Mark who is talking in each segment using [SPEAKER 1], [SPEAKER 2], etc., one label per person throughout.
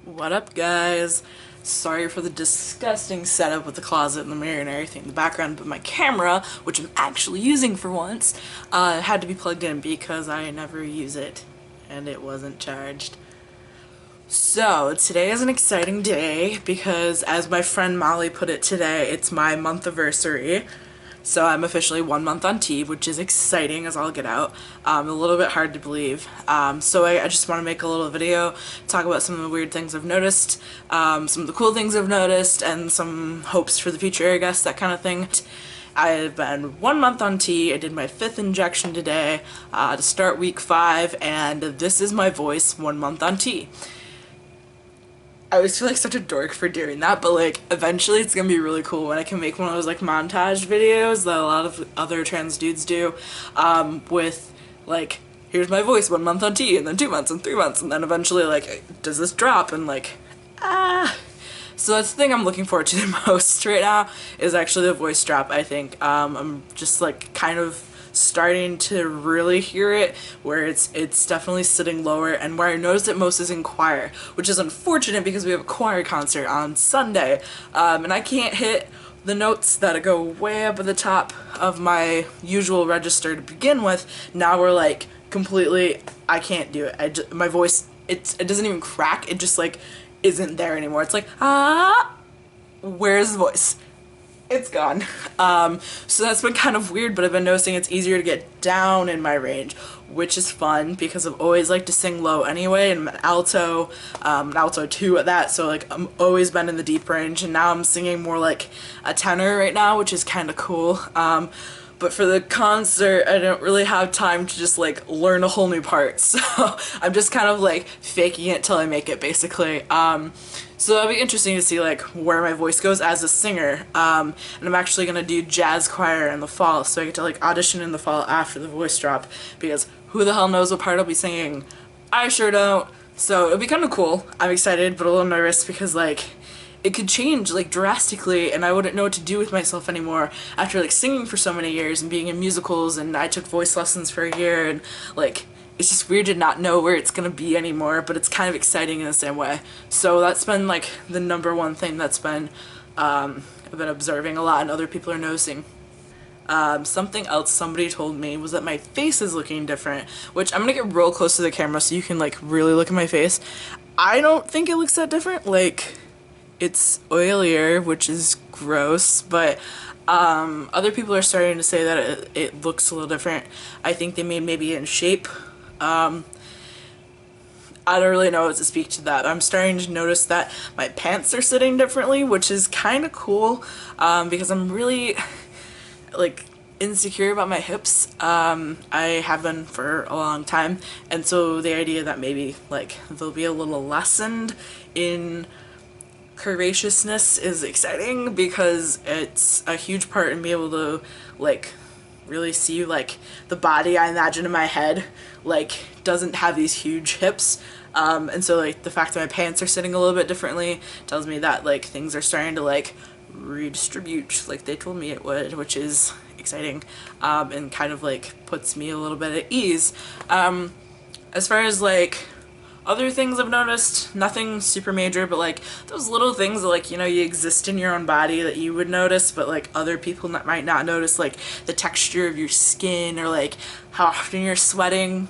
[SPEAKER 1] What up, guys? Sorry for the disgusting setup with the closet and the mirror and everything in the background, but my camera, which I'm actually using for once, had to be plugged in because I never use it and it wasn't charged. So, today is an exciting day because, as my friend Molly put it today, it's my month anniversary. So I'm officially 1 month on T, which is exciting as I'll get out. A little bit hard to believe. So I just want to make a little video, talk about some of the weird things I've noticed, some of the cool things I've noticed, and some hopes for the future, I guess, that kind of thing. I've been 1 month on T. I did my 5th injection today to start week 5, and this is my voice 1 month on T. I always feel like such a dork for doing that, but like eventually it's gonna be really cool when I can make one of those like montage videos that a lot of other trans dudes do, with like, here's my voice 1 month on T, and then 2 months and 3 months, and then eventually like, does this drop, and like, So that's the thing I'm looking forward to the most right now, is actually the voice drop, I think. I'm just like kind of starting to really hear it, where it's definitely sitting lower, and where I noticed it most is in choir, which is unfortunate because we have a choir concert on Sunday, and I can't hit the notes that go way up at the top of my usual register to begin with. Now we're like completely, I can't do it. My voice, it doesn't even crack, it just like isn't there anymore. It's like, where's the voice? It's gone. So that's been kind of weird, but I've been noticing it's easier to get down in my range, which is fun because I've always liked to sing low anyway, and I'm an alto 2 at that, so like I'm always been in the deep range, and now I'm singing more like a tenor right now, which is kind of cool. But for the concert, I don't really have time to just like learn a whole new part, so I'm just kind of like faking it till I make it, basically. So that'll be interesting to see like where my voice goes as a singer. And I'm actually gonna do jazz choir in the fall, so I get to like audition in the fall after the voice drop, because who the hell knows what part I'll be singing? I sure don't. So it'll be kind of cool. I'm excited, but a little nervous because like it could change like drastically, and I wouldn't know what to do with myself anymore after like singing for so many years and being in musicals, and I took voice lessons for a year, and like it's just weird to not know where it's gonna be anymore, but it's kind of exciting in the same way. So that's been like the #1 thing that's been I've been observing a lot and other people are noticing. Something else somebody told me was that my face is looking different, which I'm gonna get real close to the camera so you can like really look at my face. I don't think it looks that different. Like, it's oilier, which is gross, but other people are starting to say that it looks a little different. I think they mean maybe in shape. I don't really know what to speak to that. I'm starting to notice that my pants are sitting differently, which is kind of cool, because I'm really like insecure about my hips. I have been for a long time, and so the idea that maybe like they'll be a little lessened in curvaceousness is exciting, because it's a huge part in being able to like really see like the body I imagine in my head like doesn't have these huge hips, and so like the fact that my pants are sitting a little bit differently tells me that like things are starting to like redistribute like they told me it would, which is exciting, and kind of like puts me a little bit at ease. As far as like other things I've noticed, nothing super major, but like those little things that like, you know, you exist in your own body that you would notice, but like other people might not notice, like the texture of your skin, or like how often you're sweating.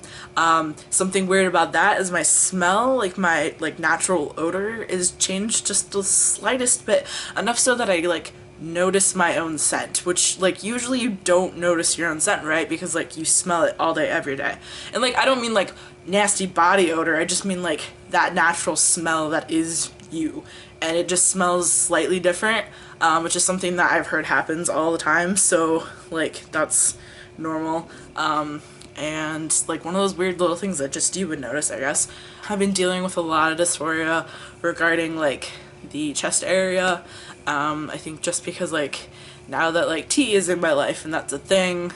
[SPEAKER 1] Something weird about that is my smell, like my like natural odor is changed just the slightest bit, enough so that I like notice my own scent, which like usually you don't notice your own scent, right? Because like you smell it all day every day. And like I don't mean like nasty body odor, I just mean like that natural smell that is you, and it just smells slightly different, which is something that I've heard happens all the time, so like that's normal. And like one of those weird little things that just you would notice, I guess. I've been dealing with a lot of dysphoria regarding like the chest area. I think just because like now that like T is in my life and that's a thing,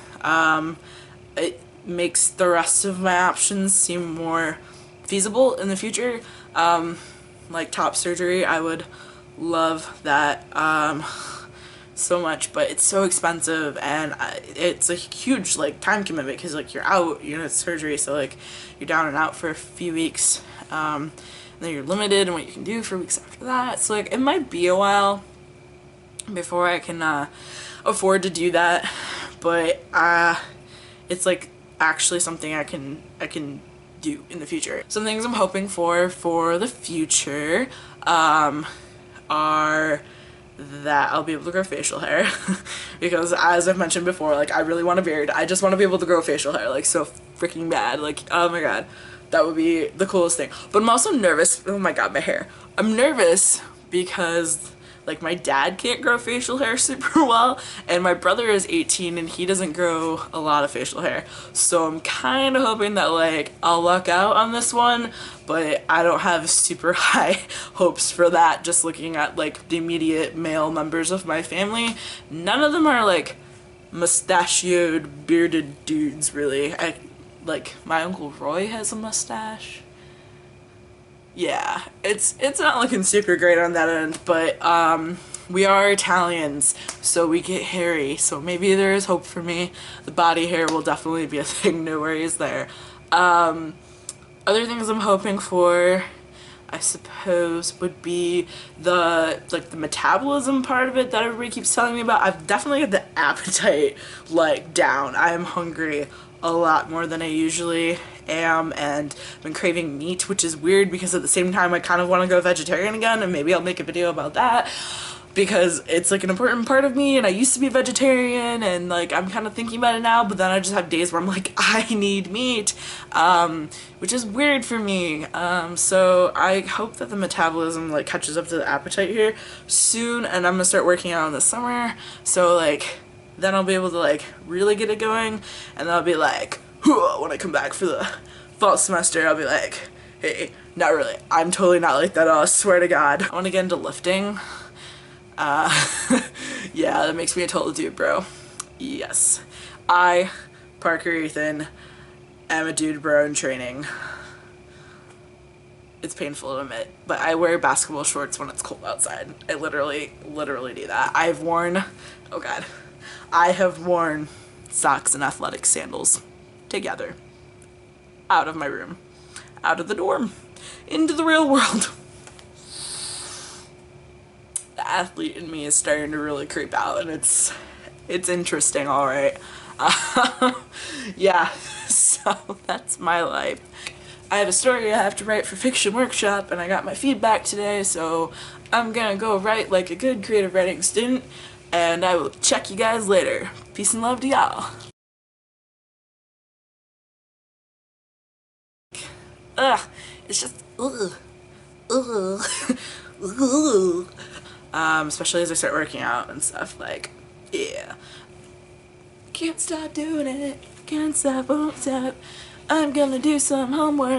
[SPEAKER 1] it makes the rest of my options seem more feasible in the future. Like top surgery, I would love that so much, but it's so expensive, and it's a huge like time commitment, because like you're out, you know, it's surgery, so like you're down and out for a few weeks, and then you're limited in what you can do for weeks after that. So like it might be a while before I can afford to do that, but it's like actually something I can do in the future. Some things I'm hoping for the future are that I'll be able to grow facial hair because as I've mentioned before, like I really want a beard. I just want to be able to grow facial hair like so freaking bad. Like oh my god, that would be the coolest thing. But I'm also nervous. Oh my god, my hair. I'm nervous because like my dad can't grow facial hair super well, and my brother is 18 and he doesn't grow a lot of facial hair. So I'm kind of hoping that like I'll luck out on this one, but I don't have super high hopes for that. Just looking at like the immediate male members of my family, none of them are like mustachioed, bearded dudes really. Like my Uncle Roy has a mustache. Yeah, it's not looking super great on that end, but we are Italians, so we get hairy, so maybe there is hope for me. The body hair will definitely be a thing, no worries there. Other things I'm hoping for, I suppose, would be the metabolism part of it that everybody keeps telling me about. I've definitely had the appetite like down. I am hungry a lot more than I usually am, and I've been craving meat, which is weird because at the same time I kind of want to go vegetarian again, and maybe I'll make a video about that because it's like an important part of me, and I used to be a vegetarian, and like I'm kind of thinking about it now, but then I just have days where I'm like I need meat, which is weird for me. So I hope that the metabolism like catches up to the appetite here soon, and I'm gonna start working out in the summer, so like then I'll be able to like really get it going, and then I'll be like when I come back for the fall semester, I'll be like, hey, not really, I'm totally not like that, I swear to god. I want to get into lifting. Yeah, that makes me a total dude, bro. Yes, I, Parker Ethan, am a dude bro in training. It's painful to admit, but I wear basketball shorts when it's cold outside. I literally do that. I've worn, oh god, I have worn socks and athletic sandals together out of my room, out of the dorm, into the real world. The athlete in me is starting to really creep out, and it's interesting, alright. Yeah, so that's my life. I have a story I have to write for Fiction Workshop, and I got my feedback today, so I'm gonna go write like a good creative writing student, and I will check you guys later. Peace and love to y'all. Ugh, it's just ugh, ugh. Especially as I start working out and stuff, like, yeah. Can't stop doing it, can't stop, won't stop. I'm gonna do some homework.